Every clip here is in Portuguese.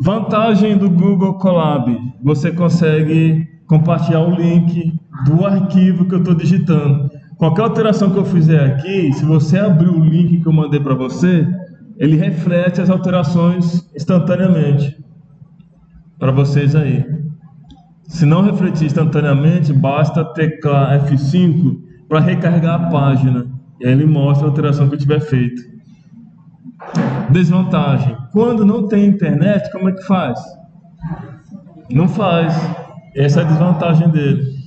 Vantagem do Google Colab: você consegue compartilhar o link do arquivo que eu estou digitando. Qualquer alteração que eu fizer aqui, se você abrir o link que eu mandei para você, ele reflete as alterações instantaneamente para vocês aí. Se não refletir instantaneamente, basta teclar F5 para recarregar a página. E aí ele mostra a alteração que eu tiver feito. Desvantagem: quando não tem internet, como é que faz? Não faz. Essa é a desvantagem dele.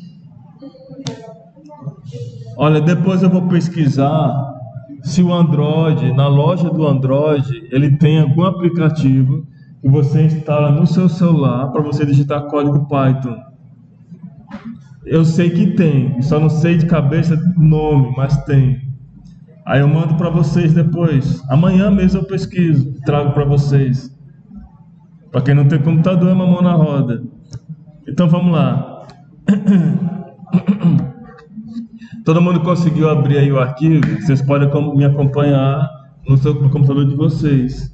Olha, depois eu vou pesquisar se o Android, na loja do Android, ele tem algum aplicativo que você instala no seu celular para você digitar código Python. Eu sei que tem, só não sei de cabeça o nome, mas tem. Aí eu mando para vocês depois. Amanhã mesmo eu pesquiso, trago para vocês. Para quem não tem computador, é uma mão na roda. Então vamos lá. Todo mundo conseguiu abrir aí o arquivo? Vocês podem me acompanhar no computador de vocês.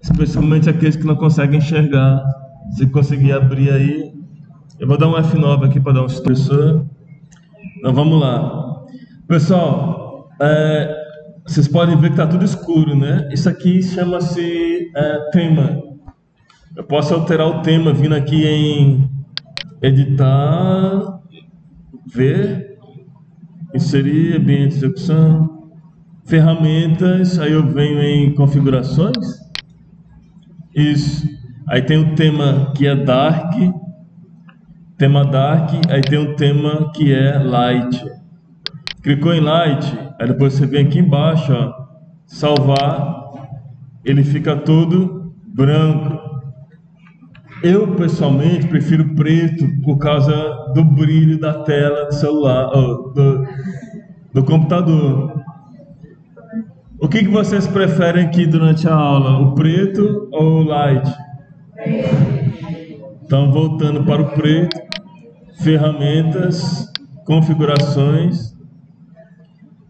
Especialmente aqueles que não conseguem enxergar. Se conseguir abrir aí, eu vou dar um F9 aqui para dar um expressor. Então vamos lá. Pessoal, vocês podem ver que está tudo escuro, né? Isso aqui chama-se tema. Eu posso alterar o tema vindo aqui em editar, ver, inserir, ambiente de execução, ferramentas, aí eu venho em configurações. Isso. Aí tem o tema que é dark, tema dark, aí tem um tema que é light. Clicou em light, aí depois você vem aqui embaixo, ó, salvar, ele fica todo branco. Eu pessoalmente prefiro preto por causa do brilho da tela do celular, do computador. O que vocês preferem aqui durante a aula? O preto ou o light? Então, voltando para o preto, ferramentas, configurações.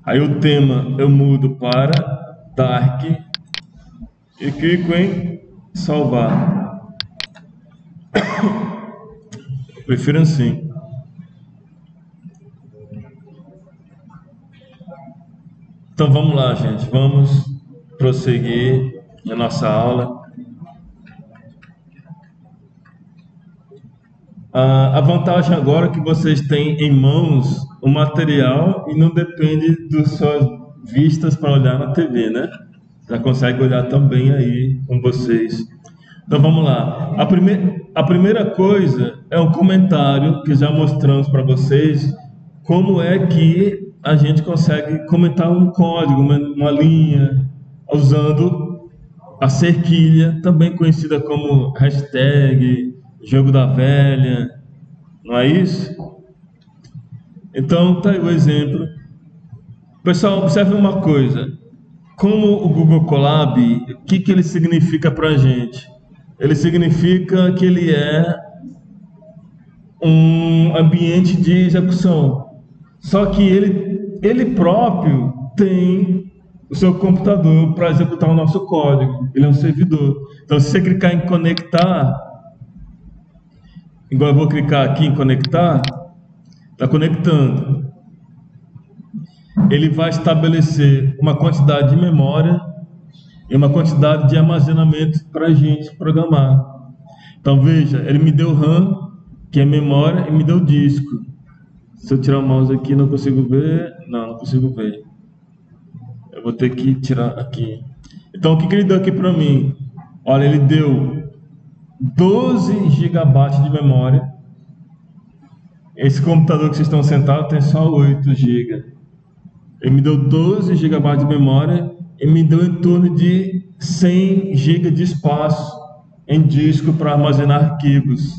Aí o tema eu mudo para dark e clico em salvar. Prefiro assim. Então vamos lá, gente. Vamos prosseguir na nossa aula. A vantagem agora é que vocês têm em mãos o material e não depende das suas vistas para olhar na TV, né? Já consegue olhar também aí com vocês. Então vamos lá. A primeira coisa é um comentário que já mostramos para vocês como é que a gente consegue comentar um código, uma linha, usando a cerquilha, também conhecida como hashtag, jogo da velha, não é isso? Então tá aí o exemplo. Pessoal, observe uma coisa. Como o Google Colab, o que ele significa para a gente? Ele significa que ele é um ambiente de execução. Só que ele próprio tem o seu computador para executar o nosso código. Ele é um servidor. Então, se você clicar em conectar, igual eu vou clicar aqui em conectar, está conectando. Ele vai estabelecer uma quantidade de memória e uma quantidade de armazenamento para a gente programar. Então veja, ele me deu RAM, que é memória, e me deu disco. Se eu tirar o mouse aqui, não consigo ver. Não consigo ver. Eu vou ter que tirar aqui. Então o que ele deu aqui para mim? Olha, ele deu 12 GB de memória. Esse computador que vocês estão sentados tem só 8 GB. Ele me deu 12 GB de memória e me deu em torno de 100 GB de espaço em disco para armazenar arquivos.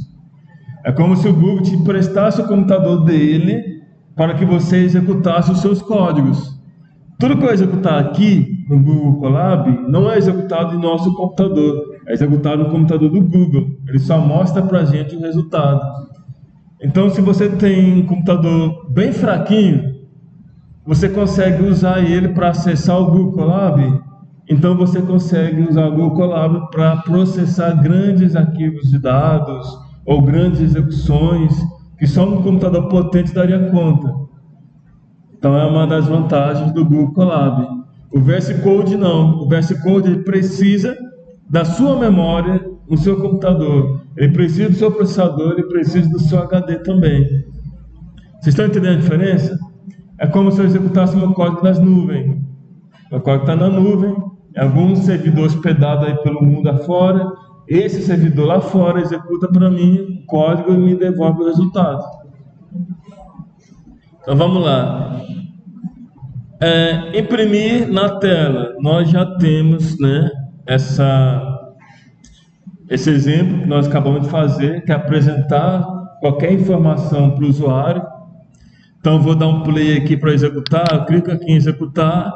É como se o Google te emprestasse o computador dele para que você executasse os seus códigos. Tudo que eu executar aqui no Google Colab não é executado em nosso computador, é executado no computador do Google. Ele só mostra para a gente o resultado. Então, se você tem um computador bem fraquinho, você consegue usar ele para acessar o Google Colab Então você consegue usar o Google Colab para processar grandes arquivos de dados ou grandes execuções que só um computador potente daria conta. Então é uma das vantagens do Google Colab. O VS Code não. O VS Code ele precisa da sua memória no seu computador. Ele precisa do seu processador, ele precisa do seu HD também. Vocês estão entendendo a diferença? É como se eu executasse meu código nas nuvens. Meu código está na nuvem, algum servidor hospedado aí pelo mundo afora. Esse servidor lá fora executa para mim o código e me devolve o resultado. Então vamos lá. Imprimir na tela. Nós já temos, né, esse exemplo que nós acabamos de fazer, que é apresentar qualquer informação para o usuário. Então eu vou dar um play aqui para executar, eu clico aqui em executar,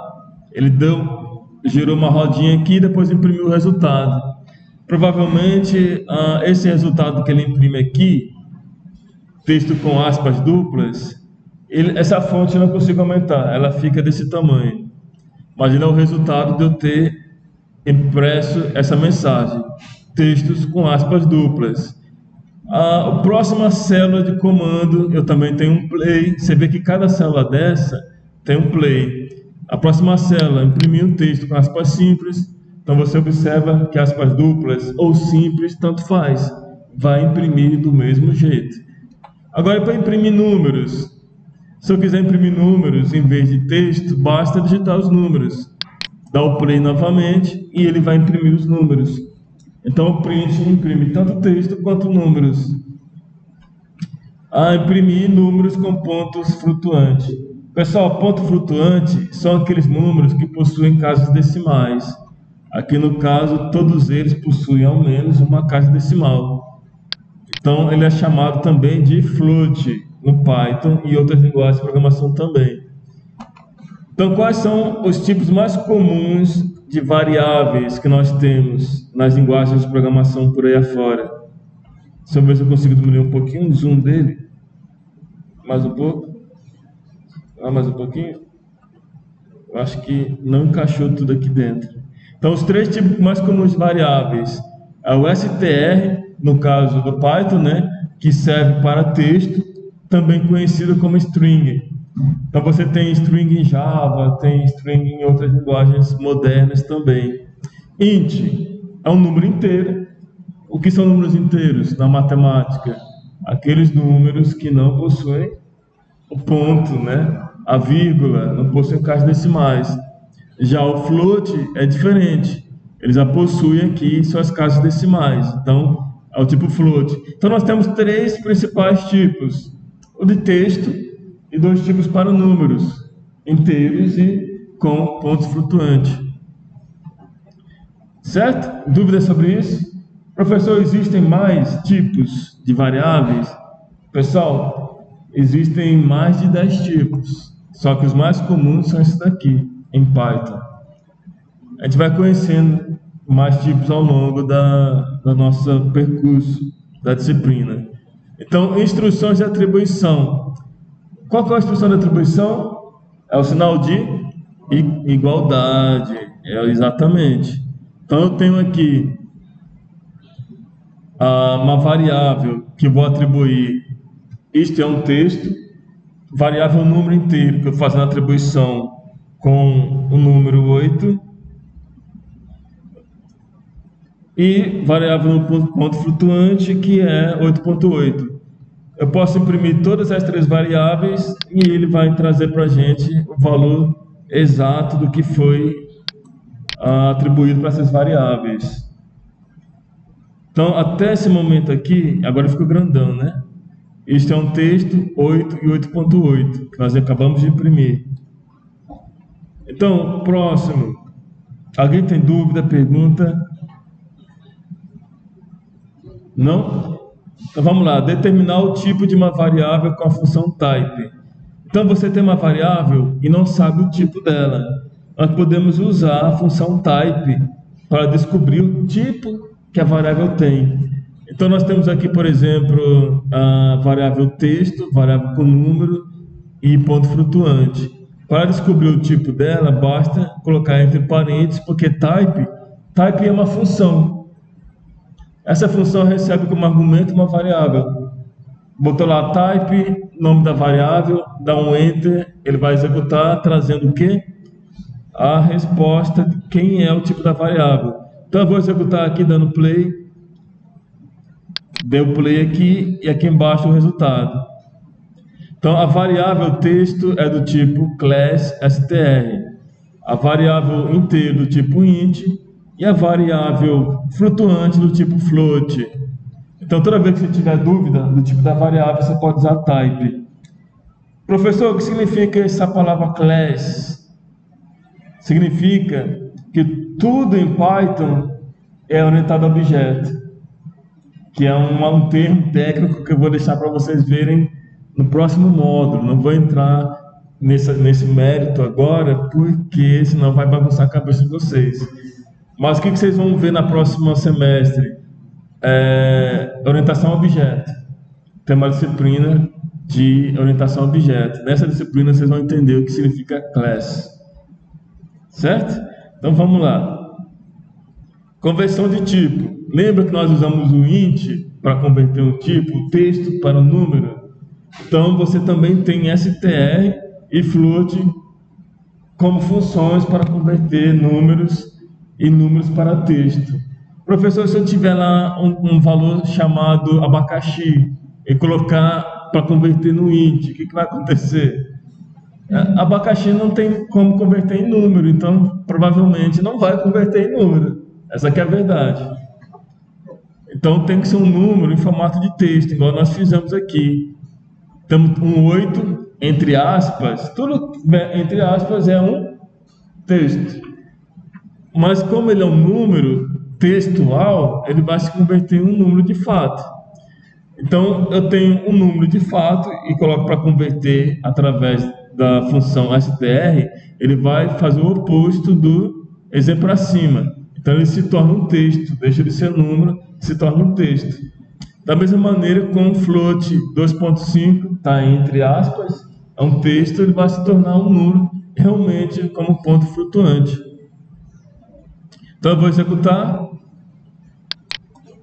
ele gerou uma rodinha aqui e depois imprimiu o resultado. Provavelmente esse resultado que ele imprime aqui, texto com aspas duplas, essa fonte eu não consigo aumentar, ela fica desse tamanho. Mas ele é o resultado de eu ter impresso essa mensagem, textos com aspas duplas. A próxima célula de comando, eu também tenho um play. Você vê que cada célula dessa tem um play. A próxima célula, imprimir um texto com aspas simples. Então você observa que aspas duplas ou simples, tanto faz. Vai imprimir do mesmo jeito. Agora, para imprimir números. Se eu quiser imprimir números em vez de texto, basta digitar os números. Dá o play novamente e ele vai imprimir os números. Então o print imprime tanto texto quanto números. Imprimir números com pontos flutuantes. Pessoal, ponto flutuante são aqueles números que possuem casas decimais. Aqui no caso, todos eles possuem ao menos uma casa decimal. Então ele é chamado também de float no Python e outras linguagens de programação também. Então quais são os tipos mais comuns de variáveis que nós temos nas linguagens de programação por aí afora? Deixa eu ver se eu consigo diminuir um pouquinho o zoom dele. Mais um pouco. Mais um pouquinho. Eu acho que não encaixou tudo aqui dentro. Então os três tipos mais comuns de variáveis é o str, no caso do Python, né, que serve para texto, também conhecido como string. Então você tem string em Java, tem string em outras linguagens modernas também. Int é um número inteiro. O que são números inteiros na matemática? Aqueles números que não possuem o ponto, né? A vírgula, não possuem caixas decimais. Já o float é diferente. Eles já possuem aqui suas caixas decimais. Então, é o tipo float. Então nós temos três principais tipos. O de texto e dois tipos para números, inteiros e com pontos flutuantes. Certo? Dúvidas sobre isso? Professor, existem mais tipos de variáveis? Pessoal, existem mais de 10 tipos, só que os mais comuns são esses daqui, em Python. A gente vai conhecendo mais tipos ao longo do nosso percurso da disciplina. Então, instruções de atribuição. Qual que é a instrução de atribuição? É o sinal de igualdade. Exatamente. Então eu tenho aqui uma variável que vou atribuir. Isto é um texto, variável número inteiro, que eu faço na atribuição com o número 8. E variável no ponto flutuante, que é 8.8. Eu posso imprimir todas as três variáveis e ele vai trazer para a gente o valor exato do que foi atribuído para essas variáveis. Então, até esse momento aqui, agora ficou grandão, né? Este é um texto 8 e 8.8, que nós acabamos de imprimir. Então, próximo. Alguém tem dúvida, pergunta? Não? Então vamos lá, determinar o tipo de uma variável com a função type. Então você tem uma variável e não sabe o tipo dela. Nós podemos usar a função type para descobrir o tipo que a variável tem. Então nós temos aqui, por exemplo, a variável texto, variável com número e ponto flutuante. Para descobrir o tipo dela, basta colocar entre parênteses, porque type é uma função. Essa função recebe como argumento uma variável. Botou lá type, nome da variável, dá um enter, ele vai executar trazendo o quê? A resposta de quem é o tipo da variável. Então eu vou executar aqui dando play, deu play aqui e aqui embaixo o resultado. Então a variável texto é do tipo class str, a variável inteiro do tipo int e a variável flutuante do tipo float. Então toda vez que você tiver dúvida do tipo da variável, você pode usar type. Professor, o que significa essa palavra class? Significa que tudo em Python é orientado a objeto, que é um termo técnico que eu vou deixar para vocês verem no próximo módulo. Não vou entrar nesse mérito agora, porque senão vai bagunçar a cabeça de vocês. Mas o que vocês vão ver na próxima semestre? Orientação a objeto. Tem uma disciplina de orientação a objeto. Nessa disciplina vocês vão entender o que significa class. Certo? Então vamos lá. Conversão de tipo. Lembra que nós usamos o int para converter um tipo, o texto para um número? Então você também tem str e float como funções para converter números e números para texto. Professor, se eu tiver lá um valor chamado abacaxi e colocar para converter no int, o que vai acontecer? Abacaxi não tem como converter em número, então provavelmente não vai converter em número. Essa que é a verdade. Então tem que ser um número em formato de texto, igual nós fizemos aqui. Temos um 8, entre aspas, tudo entre aspas é um texto. Mas como ele é um número textual, ele vai se converter em um número de fato. Então eu tenho um número de fato e coloco para converter através da função str, ele vai fazer o oposto do exemplo acima. Então ele se torna um texto, deixa de ser número, se torna um texto. Da mesma maneira, com o float 2.5, está entre aspas, é um texto, ele vai se tornar um número realmente como ponto flutuante. Então eu vou executar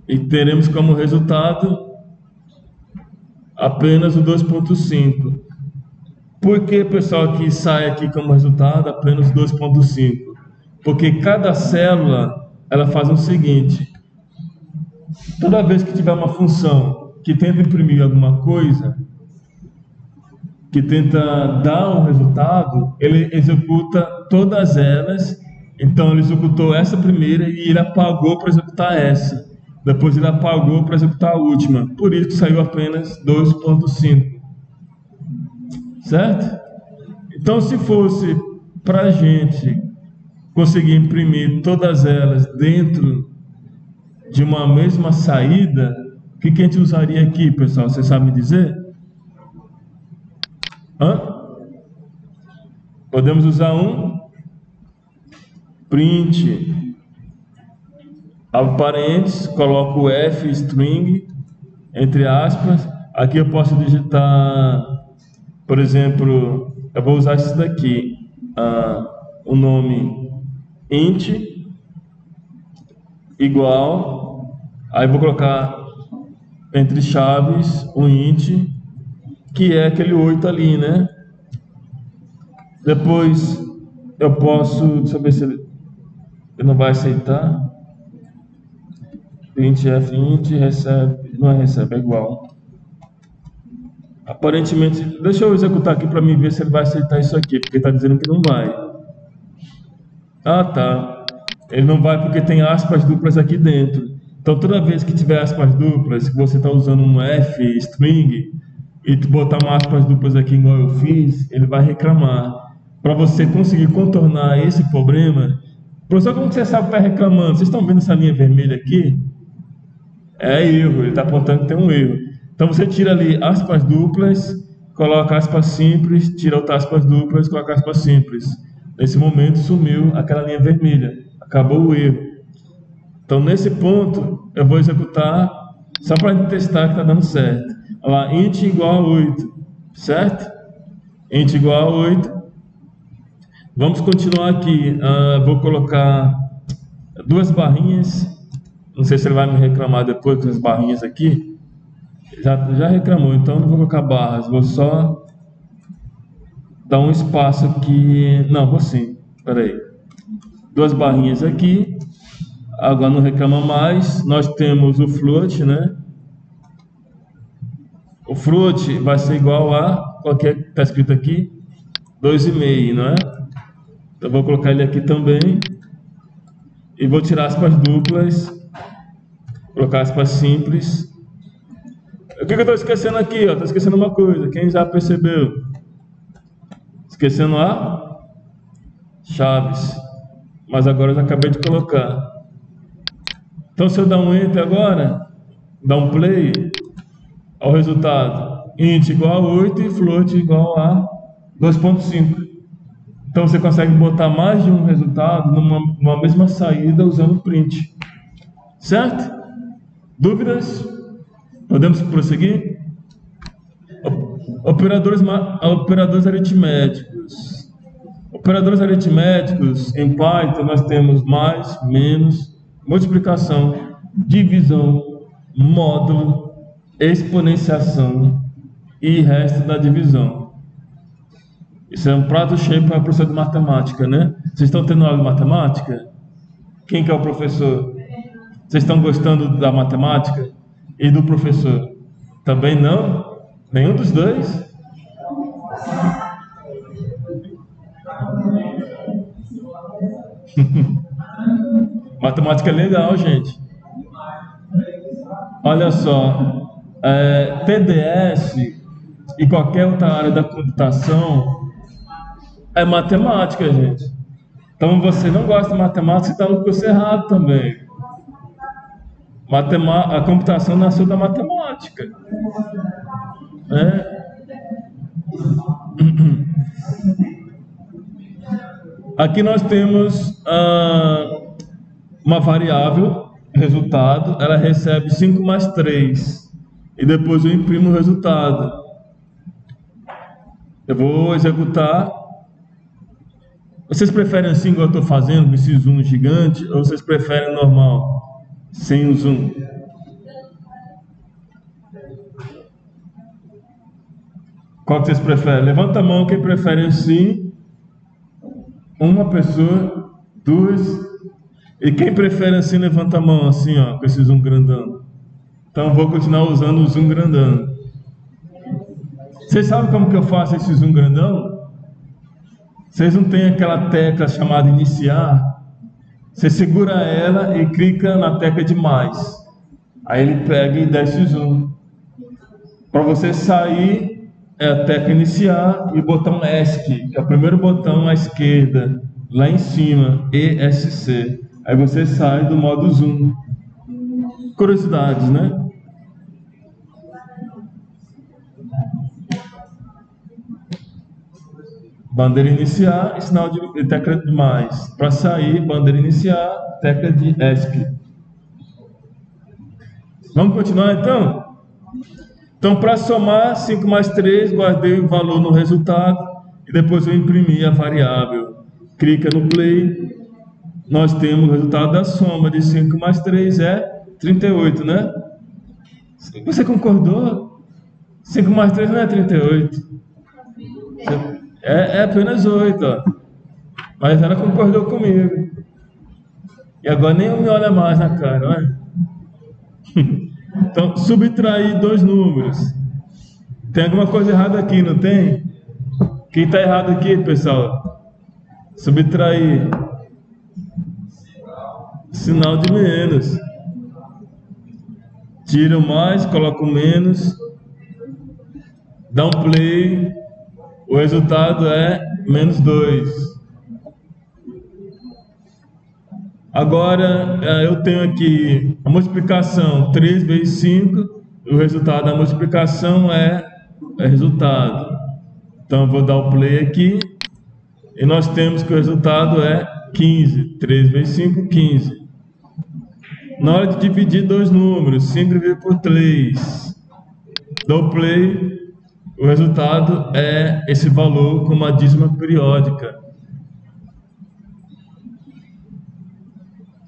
e teremos como resultado apenas o 2.5. Por que, pessoal, que sai aqui como resultado apenas 2.5? Porque cada célula ela faz o seguinte: toda vez que tiver uma função que tenta imprimir alguma coisa, que tenta dar um resultado, ele executa todas elas. Então ele executou essa primeira e ele apagou para executar essa. Depois ele apagou para executar a última. Por isso que saiu apenas 2.5. Certo? Então, se fosse para a gente conseguir imprimir todas elas dentro de uma mesma saída, o que a gente usaria aqui, pessoal? Vocês sabem dizer? Podemos usar um print, abre parênteses, coloco o F string, entre aspas. Aqui eu posso digitar, por exemplo, eu vou usar esse daqui, o nome int igual, aí vou colocar entre chaves o int, que é aquele 8 ali, né? Depois eu posso, deixa eu ver se ele não vai aceitar. Printf int recebe, não é recebe, é igual. Aparentemente, deixa eu executar aqui para mim ver se ele vai aceitar isso aqui, porque está dizendo que não vai. Ah, tá. Ele não vai porque tem aspas duplas aqui dentro. Então, toda vez que tiver aspas duplas, que você está usando um F string e botar uma aspas duplas aqui igual eu fiz, ele vai reclamar. Para você conseguir contornar esse problema, professor, como você sabe que está reclamando? Vocês estão vendo essa linha vermelha aqui? É erro, ele está apontando que tem um erro. Então você tira ali aspas duplas, coloca aspas simples, tira outra aspas duplas, coloca aspas simples. Nesse momento sumiu aquela linha vermelha, acabou o erro. Então nesse ponto eu vou executar só para testar que está dando certo. Olha lá, int igual a 8, certo? Int igual a 8. Vamos continuar aqui. Vou colocar duas barrinhas. Não sei se ele vai me reclamar depois com as barrinhas aqui. Já reclamou, então não vou colocar barras. Vou só dar um espaço aqui. Não, vou sim. Espera aí. Duas barrinhas aqui. Agora não reclama mais. Nós temos o float, né? O float vai ser igual a qualquer que está escrito aqui, 2,5, não é? Então vou colocar ele aqui também. E vou tirar aspas duplas. Colocar aspas simples. O que eu estou esquecendo aqui? Estou esquecendo uma coisa. Quem já percebeu? Esquecendo a chaves. Mas agora eu já acabei de colocar. Então se eu dar um Enter agora, dar um Play, ao resultado, int igual a 8 e float igual a 2,5. Então você consegue botar mais de um resultado numa mesma saída usando print. Certo? Dúvidas? Podemos prosseguir? Operadores aritméticos. Operadores aritméticos, em Python nós temos mais, menos, multiplicação, divisão, módulo, exponenciação e resto da divisão. Isso é um prato cheio para a professora de matemática, né? Vocês estão tendo aula de matemática? Quem que é o professor? Vocês estão gostando da matemática e do professor? Também não? Nenhum dos dois? Matemática é legal, gente. Olha só, TDS e qualquer outra área da computação é matemática, gente. Então você não gosta de matemática, você está no curso errado também. A computação nasceu da matemática. Aqui nós temos uma variável, resultado, ela recebe 5 mais 3. E depois eu imprimo o resultado. Eu vou executar. Vocês preferem assim, igual eu estou fazendo, com esse zoom gigante, ou vocês preferem normal, sem o zoom? Qual que vocês preferem? Levanta a mão quem prefere assim. Uma pessoa, duas. E quem prefere assim, levanta a mão assim, ó, com esse zoom grandão. Então eu vou continuar usando o zoom grandão. Vocês sabem como que eu faço esse zoom grandão? Vocês não têm aquela tecla chamada iniciar? Você segura ela e clica na tecla de mais. Aí ele pega e desce o zoom. Para você sair, é a tecla iniciar e o botão ESC, que é o primeiro botão à esquerda, lá em cima, ESC. Aí você sai do modo zoom. Curiosidades, né? Bandeira iniciar e sinal de tecla de mais. Para sair, bandeira iniciar, tecla de ESC. Vamos continuar então? Então, para somar 5 mais 3, guardei o valor no resultado e depois eu imprimi a variável. Clica no play, nós temos o resultado da soma de 5 mais 3 é 38, né? Você concordou? 5 mais 3 não é 38. É apenas 8, ó. Mas ela concordou comigo. E agora nem me olha mais na cara, olha. Então, subtrair dois números. Tem alguma coisa errada aqui, não tem? Quem está errado aqui, pessoal? Subtrair. Sinal de menos. Tira o mais, coloca o menos. Dá um play. O resultado é menos 2. Agora, eu tenho aqui a multiplicação 3 vezes 5. O resultado da multiplicação é resultado. Então, eu vou dar o play aqui. E nós temos que o resultado é 15. 3 vezes 5, 15. Na hora de dividir dois números, 5 dividido por 3. Dou play. O resultado é esse valor com uma dízima periódica.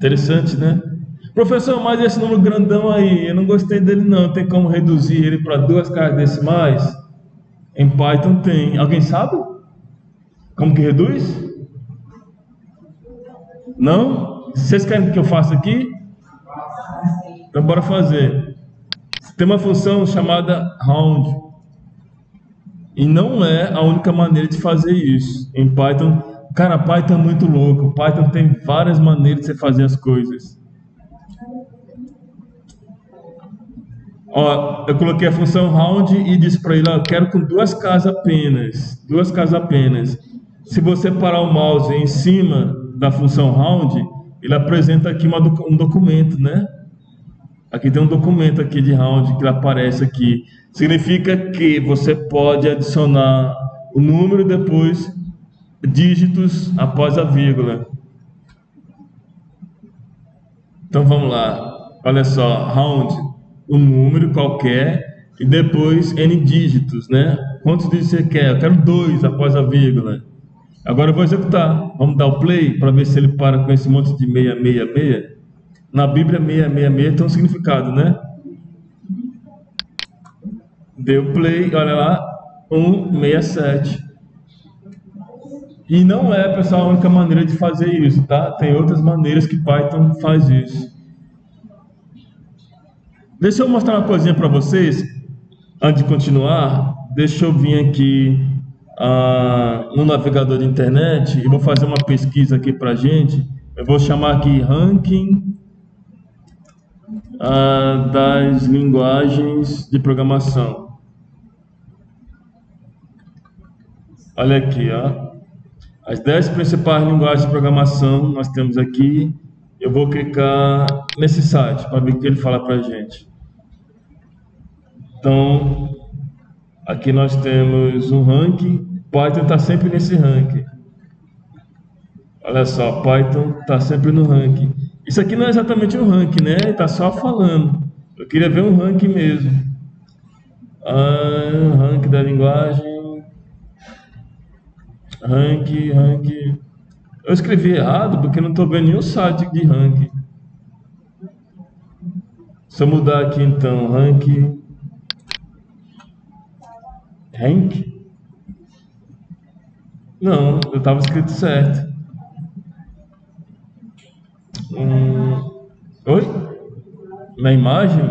Interessante, né? Professor, mas esse número grandão aí, eu não gostei dele não. Tem como reduzir ele para duas casas decimais? Em Python tem. Alguém sabe? Como que reduz? Não? Vocês querem que eu faça aqui? Então bora fazer. Tem uma função chamada round. E não é a única maneira de fazer isso. Em Python, cara, Python é muito louco. Python tem várias maneiras de você fazer as coisas. Ó, eu coloquei a função round e disse para ele, ó, eu quero com duas casas apenas. Duas casas apenas. Se você parar o mouse em cima da função round, ele apresenta aqui um documento, né? Aqui tem um documento aqui de round que aparece aqui. Significa que você pode adicionar o número e depois dígitos após a vírgula. Então vamos lá. Olha só, round, um número qualquer e depois n dígitos, né? Quantos dígitos você quer? Eu quero 2 após a vírgula. Agora eu vou executar. Vamos dar o play para ver se ele para com esse monte de 666. Na Bíblia, 666 tem um significado, né? Deu play, olha lá, 167. E não é, pessoal, a única maneira de fazer isso, tá? Tem outras maneiras que Python faz isso. Deixa eu mostrar uma coisinha para vocês, antes de continuar. Deixa eu vir aqui no navegador de internet e vou fazer uma pesquisa aqui para gente. Eu vou chamar aqui ranking das linguagens de programação. Olha aqui, ó. As 10 principais linguagens de programação nós temos aqui. Eu vou clicar nesse site para ver o que ele fala para a gente. Então, aqui nós temos um ranking. Python está sempre nesse ranking. Olha só, Python está sempre no ranking. Isso aqui não é exatamente um ranking, né? Ele está só falando. Eu queria ver um ranking mesmo. Ranking da linguagem. Ranking. Eu escrevi errado porque não estou vendo nenhum site de ranking. Se eu mudar aqui então, ranking. Não, eu estava escrito certo. Oi? Na imagem?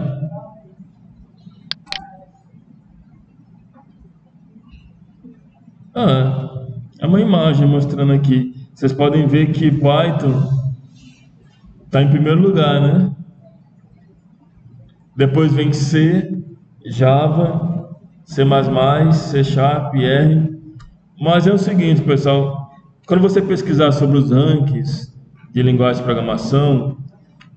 É uma imagem mostrando aqui. Vocês podem ver que Python está em primeiro lugar, né? Depois vem C, Java, C++, C Sharp, R. Mas é o seguinte, pessoal. Quando você pesquisar sobre os rankings de linguagem de programação,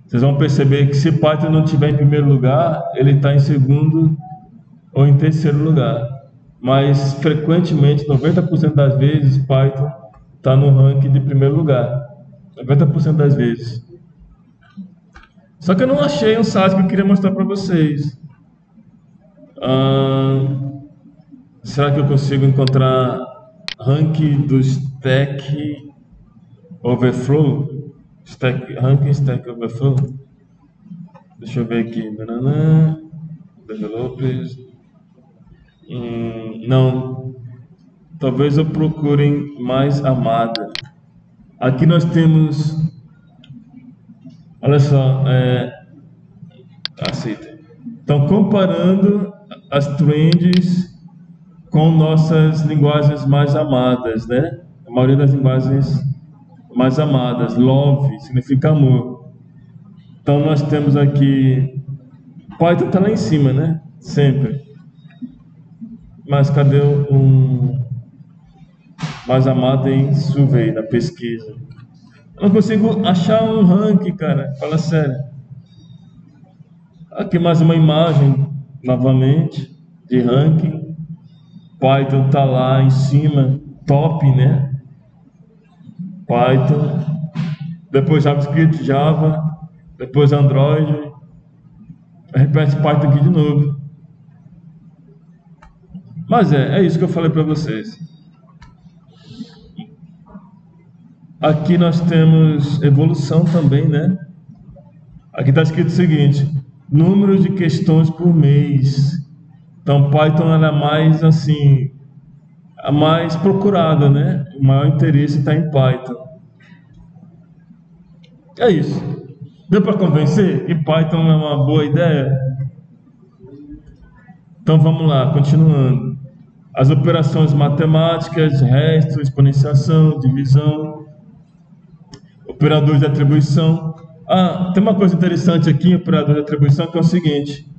vocês vão perceber que se Python não estiver em primeiro lugar, ele está em segundo ou em terceiro lugar. Mas frequentemente, 90% das vezes, Python está no ranking de primeiro lugar. 90% das vezes. Só que eu não achei um site que eu queria mostrar para vocês. Será que eu consigo encontrar ranking do Stack Overflow? Ranking Stack Overflow? Deixa eu ver aqui. Developers. Não. Talvez eu procure mais amada. Aqui nós temos. Olha só. Aceita. Então, comparando as trends com nossas linguagens mais amadas, né? A maioria das linguagens mais amadas. Love significa amor. Então, nós temos aqui. Python está lá em cima, né? Sempre. Mas cadê mais amado em survey, na pesquisa? Eu não consigo achar um ranking, cara. Fala sério. Aqui mais uma imagem, novamente, de ranking. Python tá lá em cima, top, né? Python. Depois JavaScript, Java. Depois Android. Repete Python aqui de novo. Mas é isso que eu falei para vocês. Aqui nós temos evolução também, né? Aqui está escrito o seguinte: número de questões por mês. Então, Python era mais assim, a mais procurada, né? O maior interesse está em Python. É isso. Deu para convencer que Python é uma boa ideia? Então vamos lá, continuando. As operações matemáticas, resto, exponenciação, divisão, operadores de atribuição. Tem uma coisa interessante aqui em operador de atribuição, que é o seguinte: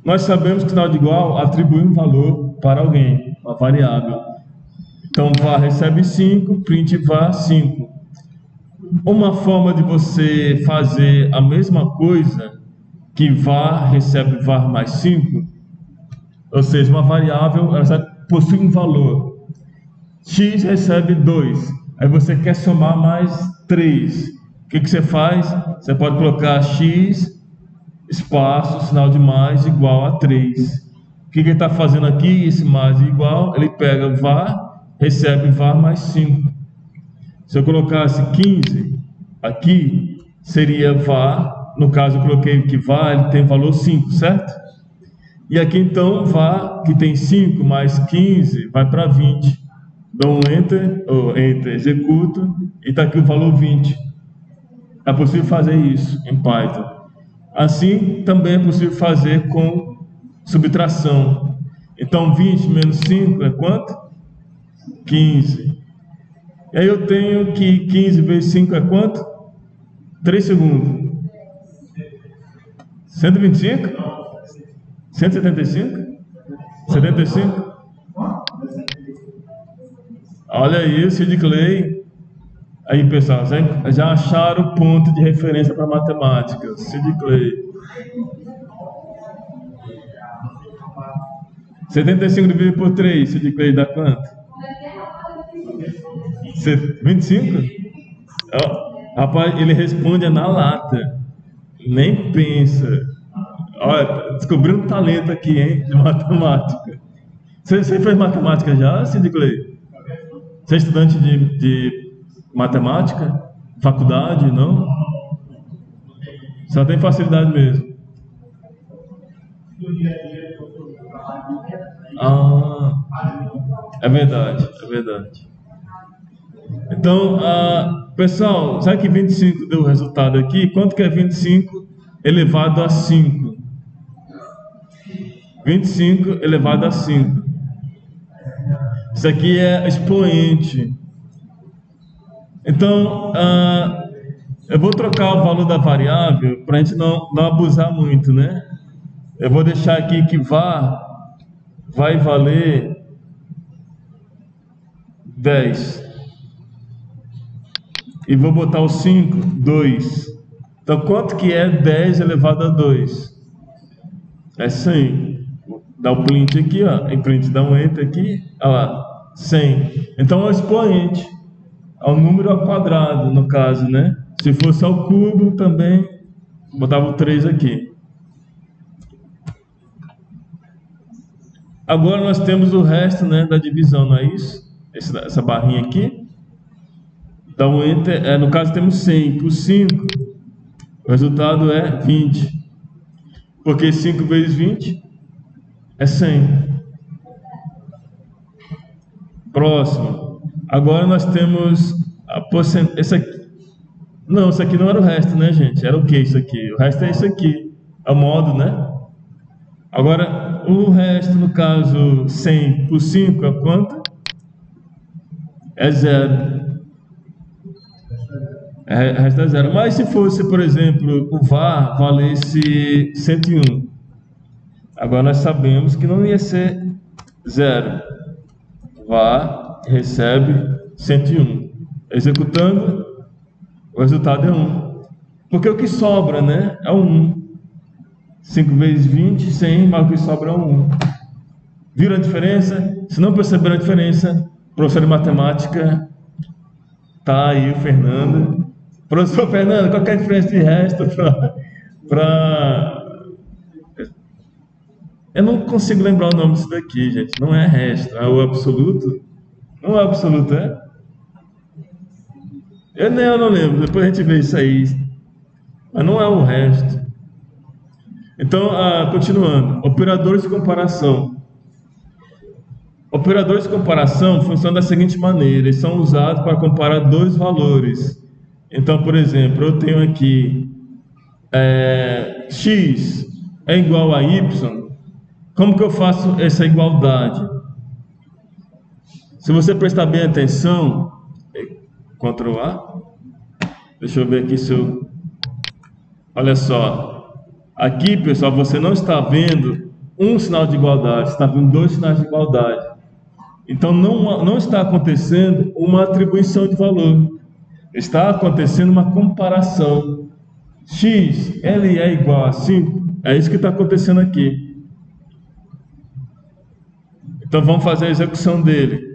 nós sabemos que sinal de igual atribui um valor para alguém, uma variável. Então var recebe 5, print var 5. Uma forma de você fazer a mesma coisa que var recebe var mais 5, ou seja, uma variável, ela possui um valor. X recebe 2. Aí você quer somar mais 3. O que você faz? Você pode colocar x, espaço, sinal de mais, igual a 3. O que ele está fazendo aqui? Esse mais e igual, ele pega var, recebe var mais 5. Se eu colocasse 15 aqui, seria var. No caso, eu coloquei que var, ele tem valor 5, certo? E aqui então, var, que tem 5 mais 15, vai para 20. Dou um enter, executo, e está aqui o valor 20. É possível fazer isso em Python. Assim, também é possível fazer com subtração. Então, 20 menos 5 é quanto? 15. E aí eu tenho que 15 vezes 5 é quanto? 3 segundos. 125? 175? 75? Olha aí, Sid Clay. Aí, pessoal, já acharam o ponto de referência para matemática. Sid Clay. 75 dividido por 3, Sid Clay, dá quanto? 25? Rapaz, ele responde na lata. Nem pensa. Olha, descobriu um talento aqui, hein, de matemática. Você fez matemática já, Sid Clay? Você é estudante de matemática? Faculdade, não? Só tem facilidade mesmo. É verdade, é verdade. Então, pessoal, sabe que 25 deu o resultado aqui? Quanto que é 25 elevado a 5? 25 elevado a 5. Isso aqui é expoente. Então, eu vou trocar o valor da variável para a gente não abusar muito, né? Eu vou deixar aqui que var vai valer 10. E vou botar o 5, 2. Então, quanto que é 10 elevado a 2? É 100. Dá o print aqui, ó. Em print, dá um enter aqui. Olha lá, 100. Então, é o expoente. É o número ao quadrado, no caso, né? Se fosse ao cubo, também botava o 3 aqui. Agora nós temos o resto, né, da divisão, não é isso? Essa barrinha aqui. Dá um enter. No caso, temos 100 por 5. O resultado é 20. Porque 5 vezes 20 é 100. Próximo. Agora nós temos a porcentagem. Esse aqui. Não, isso aqui não era o resto, né, gente? Era o que isso aqui? O resto é isso aqui. É o modo, né? Agora, o resto, no caso, 100 por 5 é quanto? É 0. O resto é 0. Mas se fosse, por exemplo, o var valesse 101. Agora nós sabemos que não ia ser 0. var recebe 101. Executando, o resultado é 1. Porque o que sobra, né, é 1. 5 vezes 20, 100, mas o que sobra é 1. Viram a diferença? Se não perceberam a diferença, professor de matemática, tá aí o Fernando. Professor Fernando, qual que é a diferença de resto para... Eu não consigo lembrar o nome disso daqui, gente. Não é resto, é o absoluto. Não é absoluto, é? Eu não lembro, depois a gente vê isso aí. mas não é o resto. Então, continuando, operadores de comparação. Operadores de comparação funcionam da seguinte maneira: eles são usados para comparar dois valores. Então, por exemplo, eu tenho aqui x é igual a y. Como que eu faço essa igualdade? Se você prestar bem atenção, Ctrl A, deixa eu ver aqui se eu... Olha só, aqui pessoal, você não está vendo um sinal de igualdade, está vendo dois sinais de igualdade. Então não está acontecendo uma atribuição de valor, está acontecendo uma comparação. X, ele é igual a 5, é isso que está acontecendo aqui. Então vamos fazer a execução dele.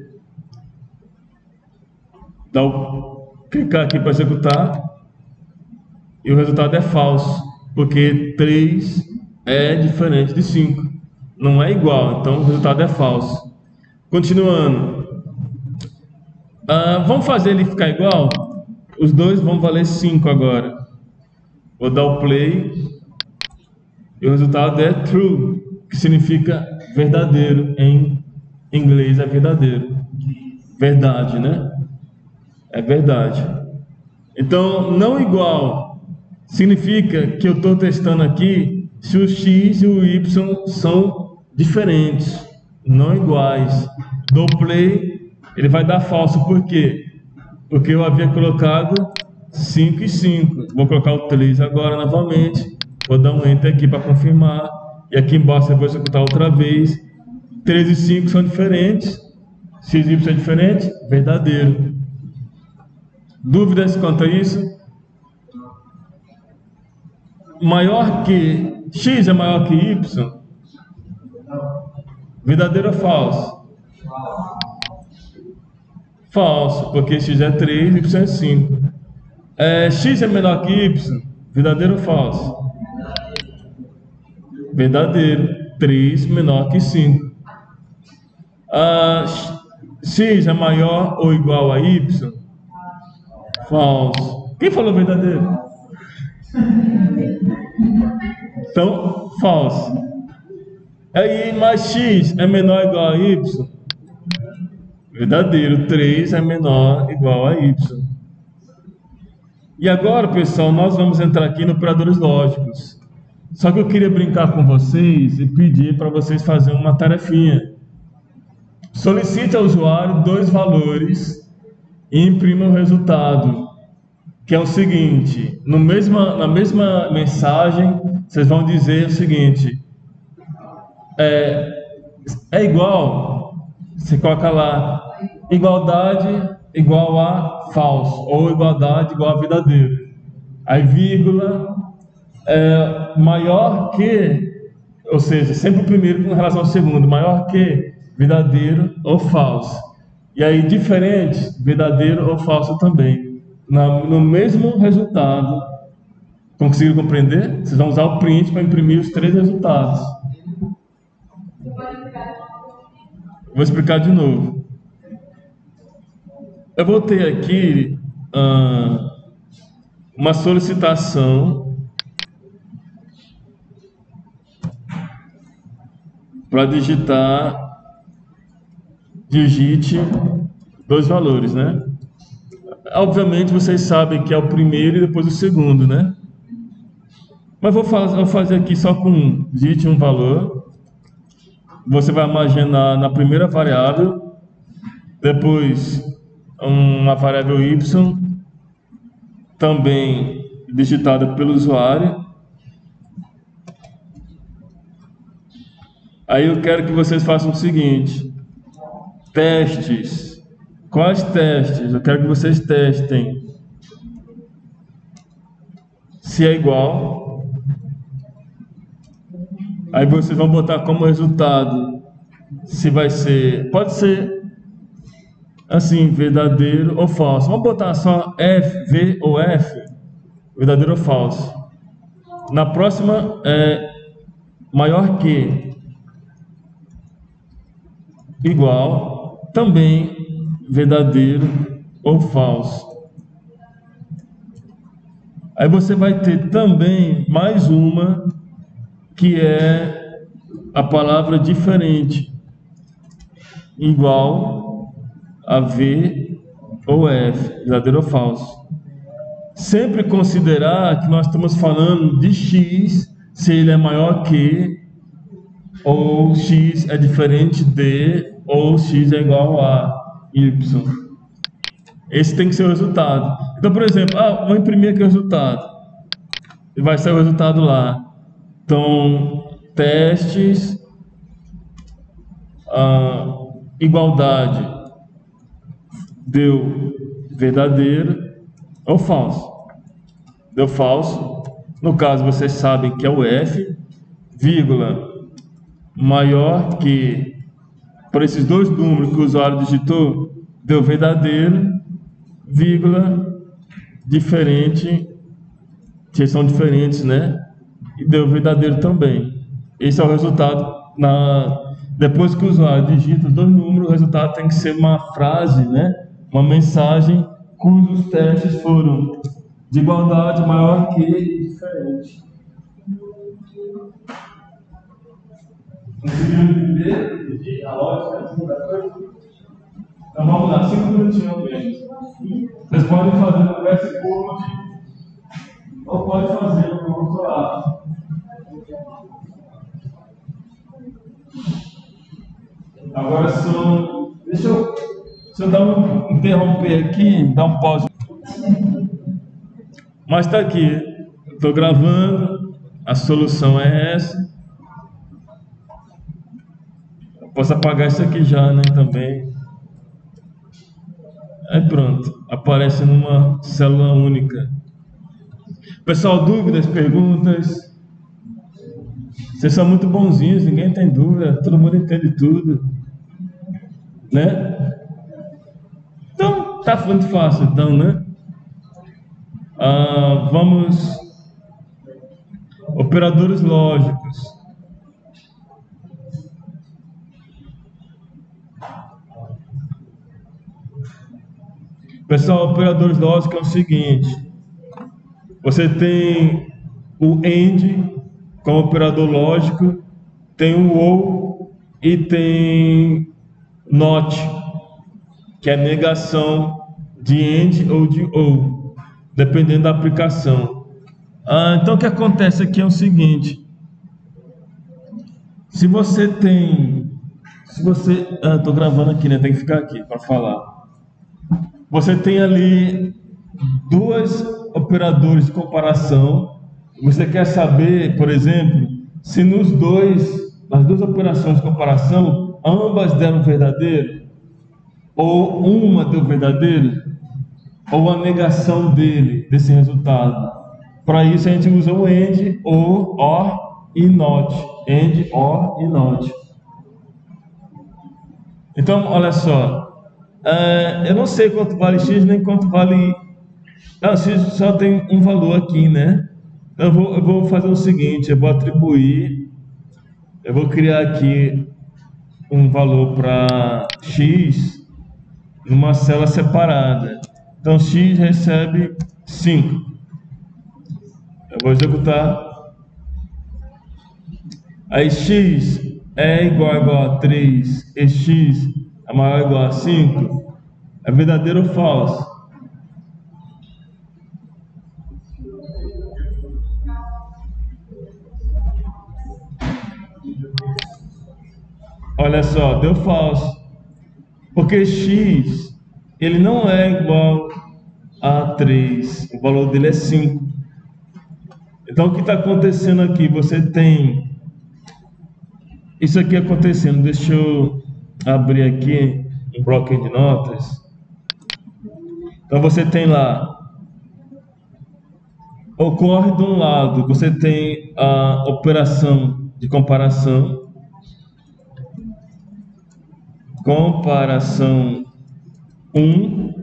Clicar aqui para executar, e o resultado é falso, porque 3 é diferente de 5, não é igual, então o resultado é falso. Continuando, vamos fazer ele ficar igual? Os dois vão valer 5 agora. Vou dar o play, e o resultado é true, que significa verdadeiro, em inglês é verdadeiro. Verdade, né? É verdade. Então, não igual significa que eu estou testando aqui se o x e o y são diferentes, não iguais. Dou play, ele vai dar falso. Por quê? Porque eu havia colocado 5 e 5. Vou colocar o 3 agora novamente. Vou dar um enter aqui para confirmar. E aqui embaixo eu vou executar outra vez. 3 e 5 são diferentes. X e y é diferente? Verdadeiro. Dúvidas quanto a isso? Maior que x é maior que y? Verdadeiro ou falso? Falso, porque x é 3 e y é 5. X é menor que y? Verdadeiro ou falso? Verdadeiro. 3 menor que 5. X é maior ou igual a y? Falso. Quem falou verdadeiro? Então, falso. Aí, mais x é menor ou igual a y? Verdadeiro. 3 é menor ou igual a y. E agora, pessoal, nós vamos entrar aqui no operadores lógicos. Só que eu queria brincar com vocês e pedir para vocês fazerem uma tarefinha. Solicite ao usuário dois valores e imprima o resultado, que é o seguinte: na mesma mensagem, vocês vão dizer o seguinte: é igual, você coloca lá, igualdade igual a falso, ou igualdade igual a verdadeiro. Aí vírgula, maior que, ou seja, sempre o primeiro com relação ao segundo, maior que verdadeiro ou falso. E aí diferente, verdadeiro ou falso também. No mesmo resultado. Conseguiram compreender? Vocês vão usar o print para imprimir os três resultados. Vou explicar de novo. Eu vou ter aqui uma solicitação para digite dois valores, né? Obviamente vocês sabem que é o primeiro e depois o segundo, né? Mas vou fazer aqui só com um. Digite um valor. Você vai armazenar na primeira variável, depois uma variável y, também digitada pelo usuário. Aí eu quero que vocês façam o seguinte: testes. Quais testes? Eu quero que vocês testem se é igual. Aí vocês vão botar como resultado se vai ser, pode ser assim, verdadeiro ou falso. Vamos botar só F, V ou F, verdadeiro ou falso. Na próxima maior que, igual, também verdadeiro ou falso. Aí você vai ter também mais uma, que é a palavra diferente, igual a V ou F, verdadeiro ou falso. Sempre considerar que nós estamos falando de X, se ele é maior que, ou X é diferente de, ou X é igual a Y. Esse tem que ser o resultado. Então, por exemplo, vou imprimir aqui o resultado. E vai ser o resultado lá. Então, testes, igualdade, deu verdadeiro ou falso. Deu falso. No caso, vocês sabem que é o F, vírgula, maior que, por esses dois números que o usuário digitou, deu verdadeiro, vírgula, diferente, que são diferentes, né? E deu verdadeiro também. Esse é o resultado. Depois que o usuário digita os dois números, o resultado tem que ser uma frase, né? Uma mensagem cujos testes foram de igualdade, maior que e diferente. Conseguiram entender a lógica da coisa? Então vamos lá, 5 minutinhos mesmo. Vocês podem fazer no VS Code ou podem fazer no doutorado. Agora são. Deixa eu interromper aqui, dar um pause. Mas está aqui. Estou gravando. A solução é essa. Eu posso apagar isso aqui já, né? Também. Aí pronto. Aparece numa célula única. Pessoal, dúvidas, perguntas? Vocês são muito bonzinhos, ninguém tem dúvida, todo mundo entende tudo, né? Então, tá muito fácil, então, né? Vamos, operadores lógicos. Pessoal, operadores lógicos é o seguinte: você tem o AND como operador lógico, tem o OR e tem NOT, que é negação de AND ou de OR, dependendo da aplicação. Então o que acontece aqui é o seguinte: se você tem, estou gravando aqui, né? Tem que ficar aqui para falar. Você tem ali dois operadores de comparação. Você quer saber, por exemplo, se nas duas operações de comparação, ambas deram verdadeiro, ou uma deu verdadeiro, ou a negação desse resultado. Para isso a gente usa o AND, OR e NOT. AND, OR e NOT. Então, olha só. Eu não sei quanto vale X, nem quanto vale... X só tem um valor aqui, né? Eu vou fazer o seguinte, eu vou criar aqui um valor para X numa célula separada. Então X recebe 5. Eu vou executar. Aí X é igual a 3 e X é maior ou igual a 5. É verdadeiro ou falso? Olha só, deu falso. Porque X, ele não é igual a 3. O valor dele é 5. Então, o que está acontecendo aqui? Você tem isso aqui acontecendo. Deixa eu abrir aqui um bloquinho de notas. Então, você tem lá. Ocorre de um lado, você tem a operação de comparação. Comparação 1,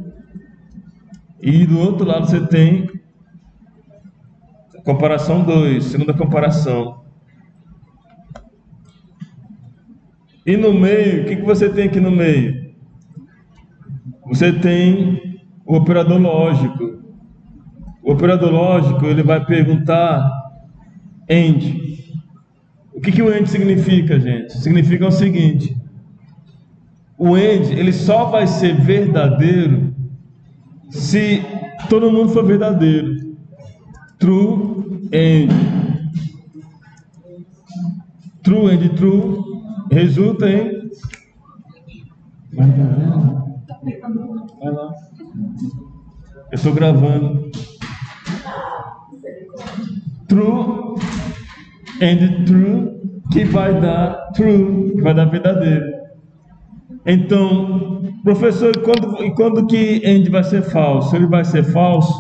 e do outro lado você tem comparação 2, segunda comparação. E no meio, o que você tem aqui no meio? Você tem o operador lógico. O operador lógico, ele vai perguntar AND. O que o AND significa, gente? Significa o seguinte: o AND, ele só vai ser verdadeiro se todo mundo for verdadeiro. True AND. True AND true resulta em... Vai lá. Eu estou gravando. True and true, que vai dar true, que vai dar verdadeiro. Então, professor, e quando que AND vai ser falso? Ele vai ser falso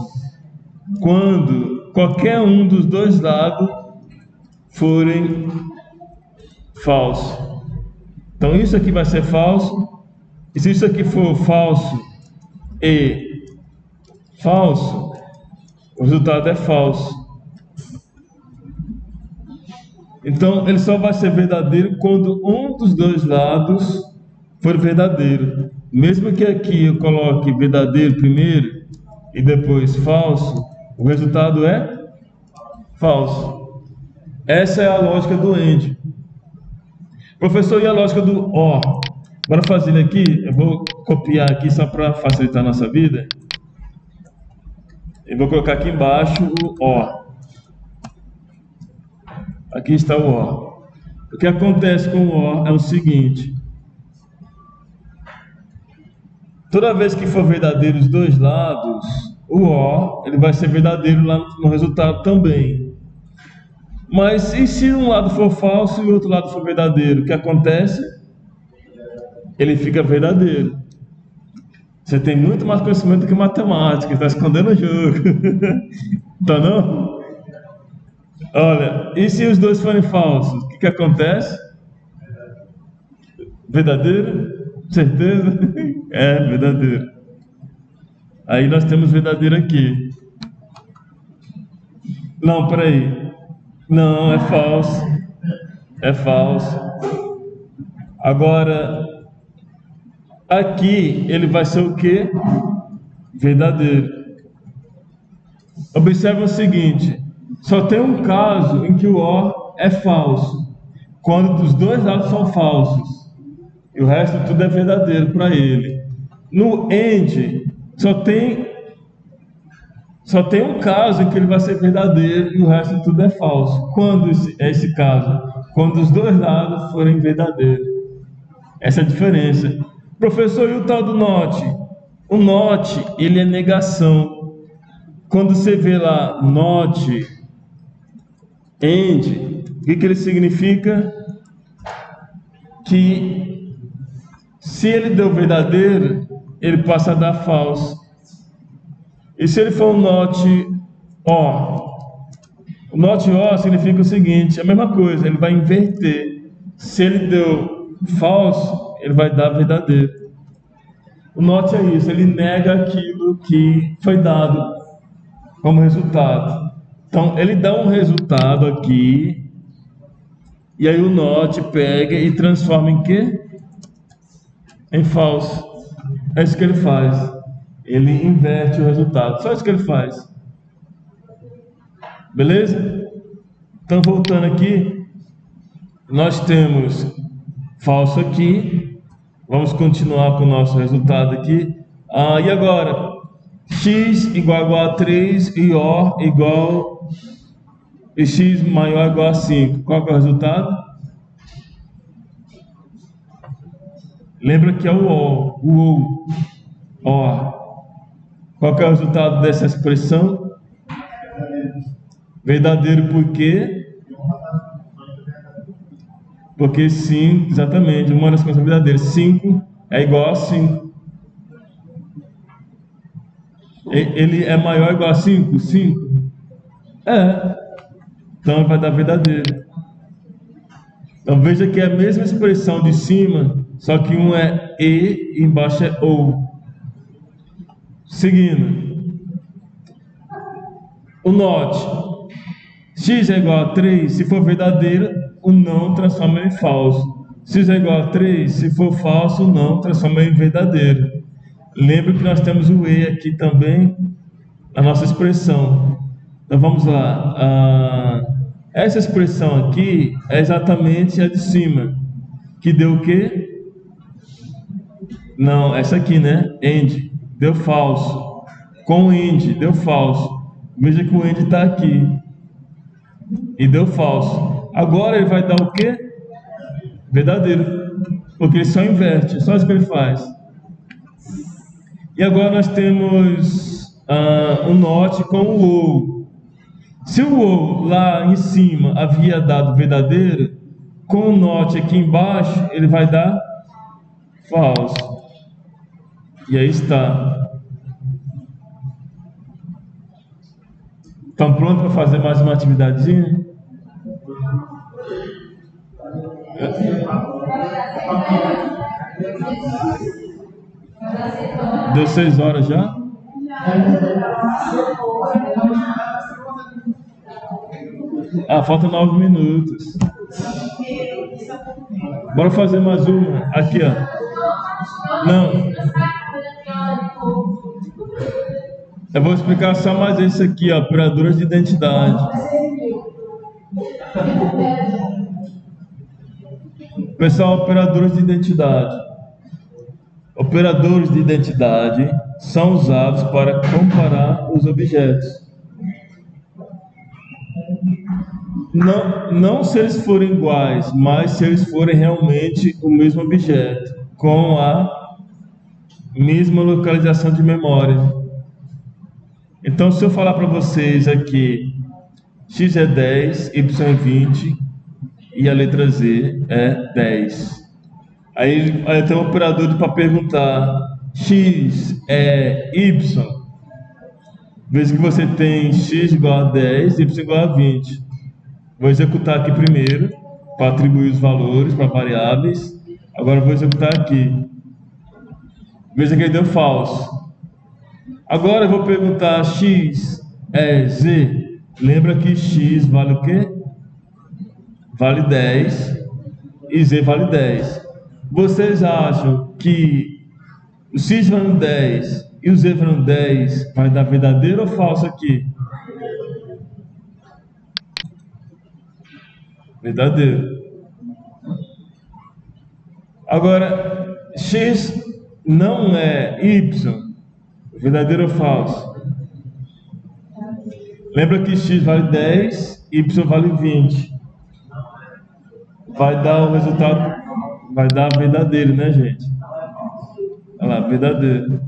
quando qualquer um dos dois lados forem falso. Então, isso aqui vai ser falso. E se isso aqui for falso e falso, o resultado é falso. Então, ele só vai ser verdadeiro quando um dos dois lados for verdadeiro. Mesmo que aqui eu coloque verdadeiro primeiro e depois falso, o resultado é falso. Essa é a lógica do AND. Professor, e a lógica do OR? Bora fazer ele aqui. Eu vou copiar aqui só para facilitar a nossa vida. Eu vou colocar aqui embaixo o OR. Aqui está o OR. O que acontece com o OR é o seguinte: toda vez que for verdadeiro os dois lados, o OR ele vai ser verdadeiro lá no resultado também. Mas e se um lado for falso e o outro lado for verdadeiro? O que acontece? Ele fica verdadeiro. Você tem muito mais conhecimento que matemática, está escondendo o jogo. Tá não? Olha, e se os dois forem falsos? O que acontece? Verdadeiro? Certeza? É, verdadeiro. Aí nós temos verdadeiro aqui. Não, peraí. Não, é falso. É falso. Agora, aqui ele vai ser o quê? Verdadeiro. Observe o seguinte: só tem um caso em que o OR é falso, quando os dois lados são falsos e o resto tudo é verdadeiro para ele. No AND só tem um caso em que ele vai ser verdadeiro e o resto tudo é falso. Quando é esse caso? Quando os dois lados forem verdadeiros. Essa é a diferença. Professor, e o tal do NOT? O NOT, ele é negação. Quando você vê lá NOT AND, o que ele significa? Que se ele deu verdadeiro, ele passa a dar falso. E se ele for um NOT OR? O NOT OR significa o seguinte: a mesma coisa, ele vai inverter. Se ele deu falso, ele vai dar verdadeiro. O NOT é isso, ele nega aquilo que foi dado como resultado. Então, ele dá um resultado aqui, e aí o NOT pega e transforma em quê? Em falso. É isso que ele faz. Ele inverte o resultado. Só isso que ele faz. Beleza? Então, voltando aqui, nós temos falso aqui. Vamos continuar com o nosso resultado aqui. E agora? X igual a 3 e O igual... E X maior ou igual a 5. Qual que é o resultado? Lembra que é o O. O. Qual que é o resultado dessa expressão? Verdadeiro por quê? Porque 5, exatamente, uma das coisas verdadeiras. 5 é igual a 5. Ele é maior ou igual a 5? 5? É. Então vai dar verdadeiro. Então veja que é a mesma expressão de cima, só que um é E e embaixo é OU. Seguindo. O NOT. X é igual a 3, se for verdadeiro, o não transforma em falso. X é igual a 3, se for falso, o não transforma em verdadeiro. Lembra que nós temos o E aqui também. a nossa expressão. Então vamos lá. Essa expressão aqui é exatamente a de cima, que deu o quê? Não, essa aqui, né? End, deu falso. Com end, deu falso. Veja que o end está aqui e deu falso. Agora ele vai dar o quê? Verdadeiro, porque ele só inverte, só isso que ele faz. E agora nós temos um not com o ou. Se o ou lá em cima havia dado verdadeiro, com o not aqui embaixo ele vai dar falso. E aí está. Estão prontos para fazer mais uma atividadezinha? Deu 6 horas já? Falta 9 minutos. Bora fazer mais uma. Aqui, ó. Não. Eu vou explicar só mais esse aqui, ó. Operadores de identidade. Pessoal, operadores de identidade. Operadores de identidade são usados para comparar os objetos. Não se eles forem iguais, mas se eles forem realmente o mesmo objeto, com a mesma localização de memória. Então, se eu falar para vocês aqui, x é 10, y é 20 e a letra z é 10. Aí tem um operador para perguntar, x é y. Veja que você tem x igual a 10, y igual a 20. Vou executar aqui primeiro, para atribuir os valores para variáveis. Agora vou executar aqui. Veja que ele deu falso. Agora eu vou perguntar, x é z. Lembra que x vale o quê? Vale 10 e z vale 10. Vocês acham que o x valendo 10 e o z valendo 10 vai dar verdadeiro ou falso aqui? Verdadeiro. Agora, x não é y. Verdadeiro ou falso? Lembra que x vale 10, y vale 20. Vai dar o resultado, vai dar verdadeiro, né, gente? Olha lá, verdadeiro.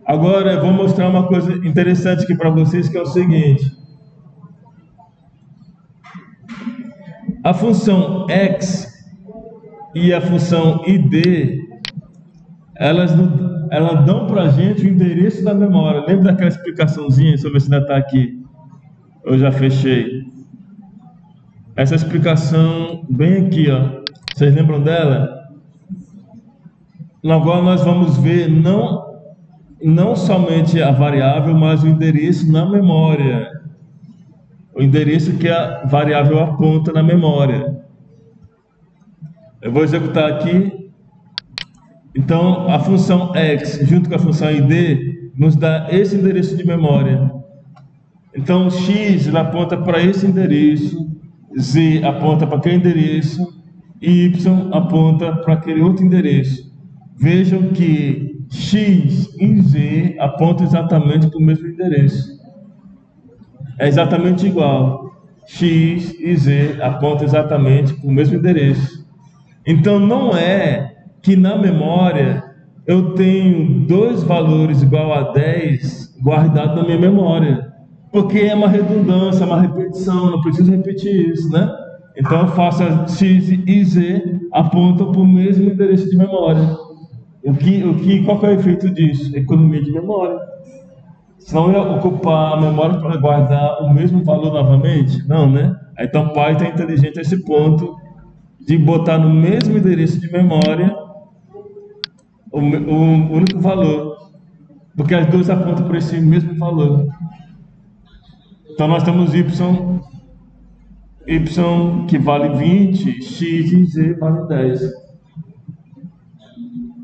Agora eu vou mostrar uma coisa interessante aqui para vocês, que é o seguinte. A função x e a função id, elas dão para a gente o endereço da memória. Lembra daquela explicaçãozinha? Deixa eu ver se ainda está aqui. Eu já fechei. Essa explicação bem aqui, ó. Vocês lembram dela? Agora nós vamos ver não somente a variável, mas o endereço na memória. O endereço que a variável aponta na memória. Eu vou executar aqui. Então, a função x junto com a função id nos dá esse endereço de memória. Então, x ele aponta para esse endereço, z aponta para aquele endereço e y aponta para aquele outro endereço. Vejam que x e z apontam exatamente para o mesmo endereço. É exatamente igual. X e z apontam exatamente para o mesmo endereço. Então, não é que na memória eu tenho dois valores igual a 10 guardados na minha memória, porque é uma redundância, é uma repetição, não preciso repetir isso, né? Então eu faço x e z apontam para o mesmo endereço de memória. Qual que é o efeito disso? Economia de memória. Senão eu ia ocupar a memória para guardar o mesmo valor novamente? Não, né? Então o Python é inteligente a esse ponto de botar no mesmo endereço de memória o único valor, porque as duas apontam para esse mesmo valor. Então nós temos y que vale 20, x e z vale 10.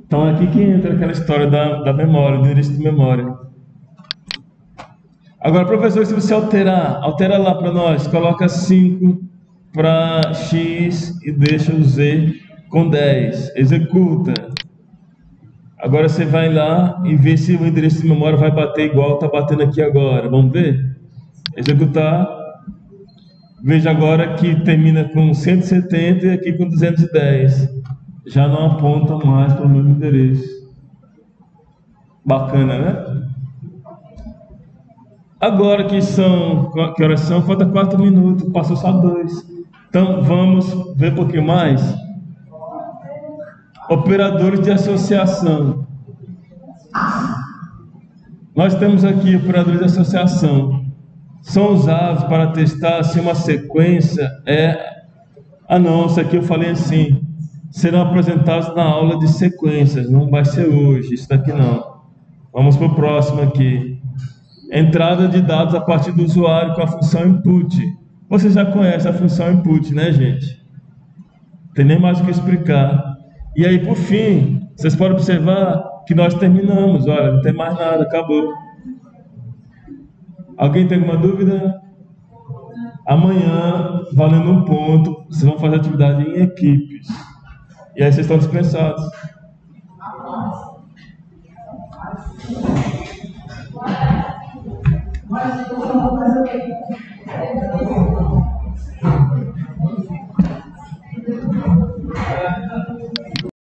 Então é aqui que entra aquela história da memória, do endereço de memória. Agora, professor, se você altera lá para nós, coloca 5 para x e deixa o z com 10. Executa. Agora você vai lá e vê se o endereço de memória vai bater igual está batendo aqui agora. Vamos ver? Executar. Veja agora que termina com 170 e aqui com 210. Já não aponta mais para o mesmo endereço. Bacana, né? Agora que horas são? Falta 4 minutos, passou só 2. Então vamos ver um pouquinho mais. Operadores de associação. Nós temos aqui operadores de associação. São usados para testar se uma sequência é... Ah não, isso aqui eu falei assim. Serão apresentados na aula de sequências, não vai ser hoje, isso daqui não. Vamos para o próximo aqui. Entrada de dados a partir do usuário com a função input. Você já conhece a função input, né, gente? Tem nem mais o que explicar. E aí, por fim, vocês podem observar que nós terminamos. Olha, não tem mais nada, acabou. Alguém tem alguma dúvida? Amanhã, valendo um ponto, vocês vão fazer atividade em equipes. E aí vocês estão dispensados. Mas